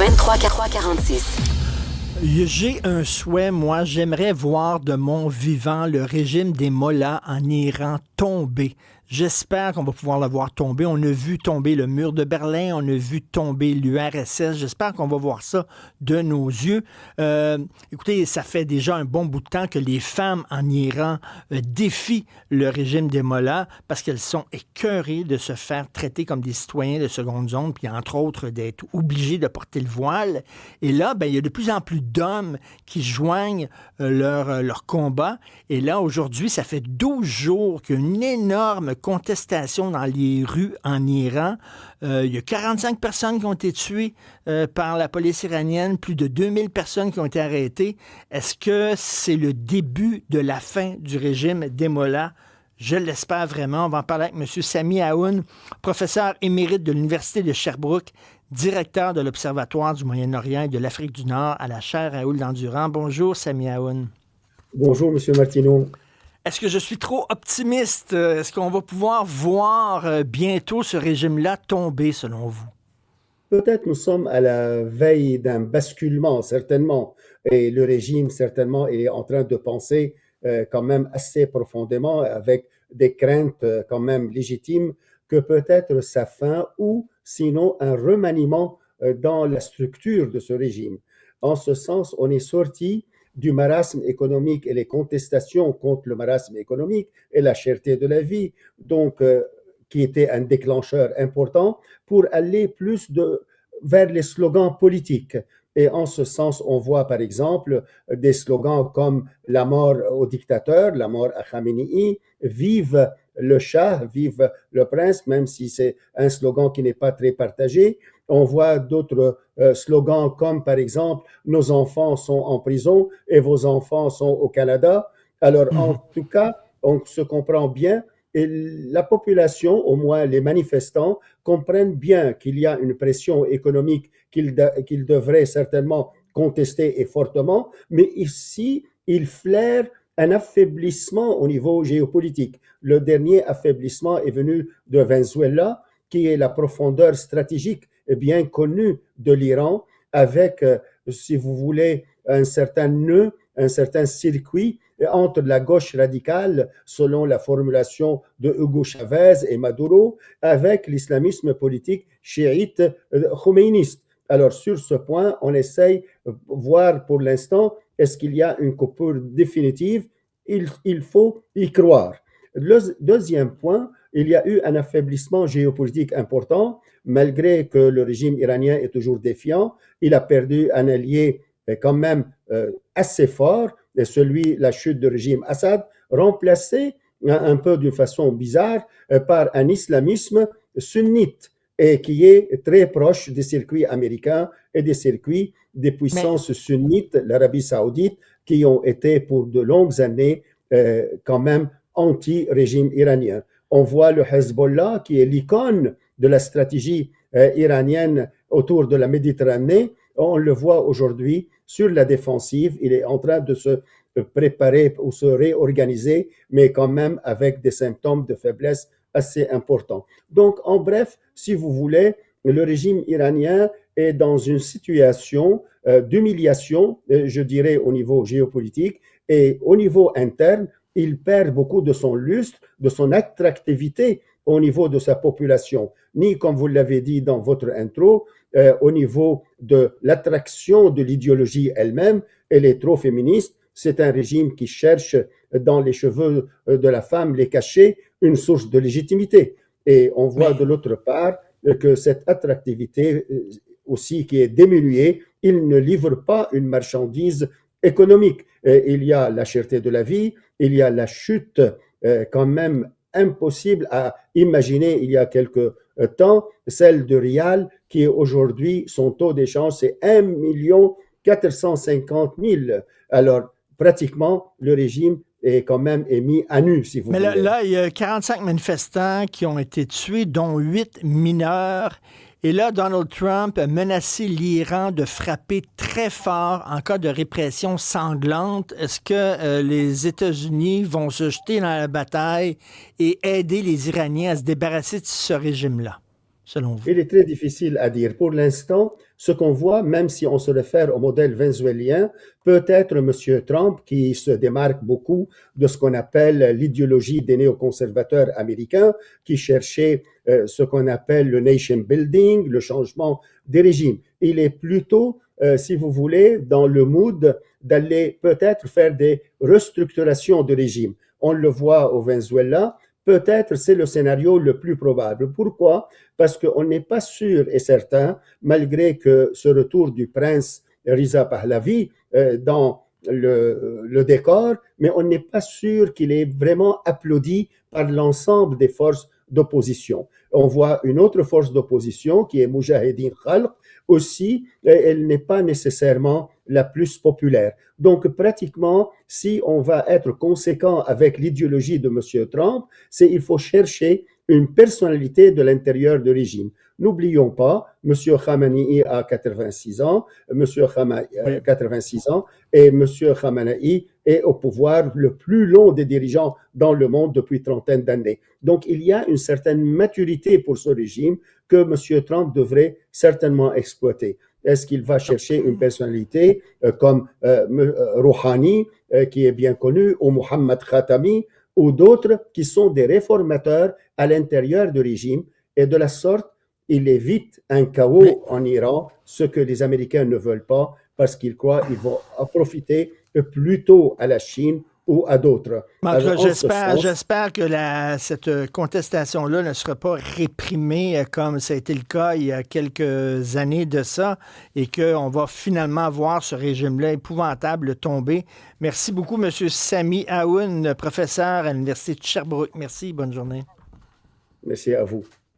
46. J'ai un souhait, moi. J'aimerais voir de mon vivant le régime des Mollahs en Iran tomber. J'espère qu'on va pouvoir le voir tomber. On a vu tomber le mur de Berlin, on a vu tomber l'URSS. J'espère qu'on va voir ça de nos yeux. Écoutez, ça fait déjà un bon bout de temps que les femmes en Iran défient le régime des Mollahs parce qu'elles sont écœurées de se faire traiter comme des citoyens de seconde zone, puis entre autres d'être obligées de porter le voile. Et là, il y a de plus en plus d'hommes qui joignent leur combat. Et là, aujourd'hui, ça fait 12 jours qu'il y a une énorme contestation dans les rues en Iran. Il y a 45 personnes qui ont été tuées par la police iranienne, plus de 2000 personnes qui ont été arrêtées. Est-ce que c'est le début de la fin du régime des Mollahs? Je l'espère vraiment. On va en parler avec M. Sami Aoun, professeur émérite de l'Université de Sherbrooke, directeur de l'Observatoire du Moyen-Orient et de l'Afrique du Nord à la chaire Raoul Dandurand. Bonjour, Sami Aoun. Bonjour, M. Martineau. Est-ce que je suis trop optimiste? Est-ce qu'on va pouvoir voir bientôt ce régime-là tomber, selon vous? Peut-être nous sommes à la veille d'un basculement, certainement. Et le régime, certainement, est en train de penser quand même assez profondément, avec des craintes quand même légitimes, que peut-être sa fin ou sinon un remaniement dans la structure de ce régime. En ce sens, on est sorti du marasme économique et les contestations contre le marasme économique et la cherté de la vie, donc qui était un déclencheur important, pour aller plus vers les slogans politiques. Et en ce sens, on voit par exemple des slogans comme la mort au dictateur, la mort à Khamenei, vive le Shah, vive le prince, même si c'est un slogan qui n'est pas très partagé. On voit d'autres slogans comme par exemple nos enfants sont en prison et vos enfants sont au Canada. Alors en tout cas, on se comprend bien et la population, au moins les manifestants, comprennent bien qu'il y a une pression économique qu'ils devraient certainement contester et fortement, mais ici, ils flairent un affaiblissement au niveau géopolitique. Le dernier affaiblissement est venu de Venezuela, qui est la profondeur stratégique bien connue de l'Iran, avec, si vous voulez, un certain nœud, un certain circuit entre la gauche radicale, selon la formulation de Hugo Chavez et Maduro, avec l'islamisme politique chiite khomeiniste. Alors, sur ce point, on essaye de voir pour l'instant, est-ce qu'il y a une coupure définitive? Il faut y croire. Le deuxième point, il y a eu un affaiblissement géopolitique important, malgré que le régime iranien est toujours défiant. Il a perdu un allié quand même assez fort, la chute du régime Assad, remplacé un peu d'une façon bizarre par un islamisme sunnite et qui est très proche des circuits américains et des circuits des puissances sunnites, l'Arabie saoudite, qui ont été pour de longues années quand même anti-régime iranien. On voit le Hezbollah, qui est l'icône de la stratégie iranienne autour de la Méditerranée. On le voit aujourd'hui sur la défensive. Il est en train de se préparer ou se réorganiser, mais quand même avec des symptômes de faiblesse assez importants. Donc, en bref, si vous voulez, le régime iranien est dans une situation d'humiliation, je dirais, au niveau géopolitique, et au niveau interne, il perd beaucoup de son lustre, de son attractivité au niveau de sa population, ni comme vous l'avez dit dans votre intro, au niveau de l'attraction de l'idéologie elle-même. Elle est trop féministe. C'est un régime qui cherche dans les cheveux de la femme, les cachets, une source de légitimité. Et on voit de l'autre part que cette attractivité aussi qui est diminuée, il ne livre pas une marchandise économique. Il y a la cherté de la vie, il y a la chute quand même impossible à imaginer il y a quelque temps, celle de Rial, qui est aujourd'hui, son taux d'échange, c'est 1 450 000. Alors, pratiquement, le régime est quand même mis à nu, si vous voulez. Mais là, il y a 45 manifestants qui ont été tués, dont 8 mineurs. Et là, Donald Trump a menacé l'Iran de frapper très fort en cas de répression sanglante. Est-ce que les États-Unis vont se jeter dans la bataille et aider les Iraniens à se débarrasser de ce régime-là, selon vous? Il est très difficile à dire. Pour l'instant, Ce qu'on voit, même si on se réfère au modèle vénézuélien, peut-être M. Trump, qui se démarque beaucoup de ce qu'on appelle l'idéologie des néoconservateurs américains, qui cherchait ce qu'on appelle le nation building, le changement des régimes. Il est plutôt, si vous voulez, dans le mood d'aller peut-être faire des restructurations de régime. On le voit au Venezuela, peut-être c'est le scénario le plus probable. Pourquoi? Parce qu'on n'est pas sûr et certain, malgré que ce retour du prince Riza Pahlavi dans le décor, mais on n'est pas sûr qu'il est vraiment applaudi par l'ensemble des forces d'opposition. On voit une autre force d'opposition qui est Mujahideen Khalq, aussi, elle n'est pas nécessairement la plus populaire. Donc, pratiquement, si on va être conséquent avec l'idéologie de M. Trump, c'est il faut chercher une personnalité de l'intérieur du régime. N'oublions pas, M. Khamenei a 86 ans, M. Khamenei 86 ans, et M. Khamenei est au pouvoir le plus long des dirigeants dans le monde depuis trentaine d'années. Donc, il y a une certaine maturité pour ce régime que M. Trump devrait certainement exploiter. Est-ce qu'il va chercher une personnalité comme Rouhani, qui est bien connu, ou Mohammad Khatami, ou d'autres qui sont des réformateurs à l'intérieur du régime, et de la sorte, il évite un chaos en Iran, ce que les Américains ne veulent pas, parce qu'ils croient qu'ils vont profiter plutôt à la Chine ou à d'autres. J'espère que cette contestation-là ne sera pas réprimée comme ça a été le cas il y a quelques années de ça et qu'on va finalement voir ce régime-là épouvantable tomber. Merci beaucoup, M. Sami Aoun, professeur à l'Université de Sherbrooke. Merci, bonne journée. Merci à vous.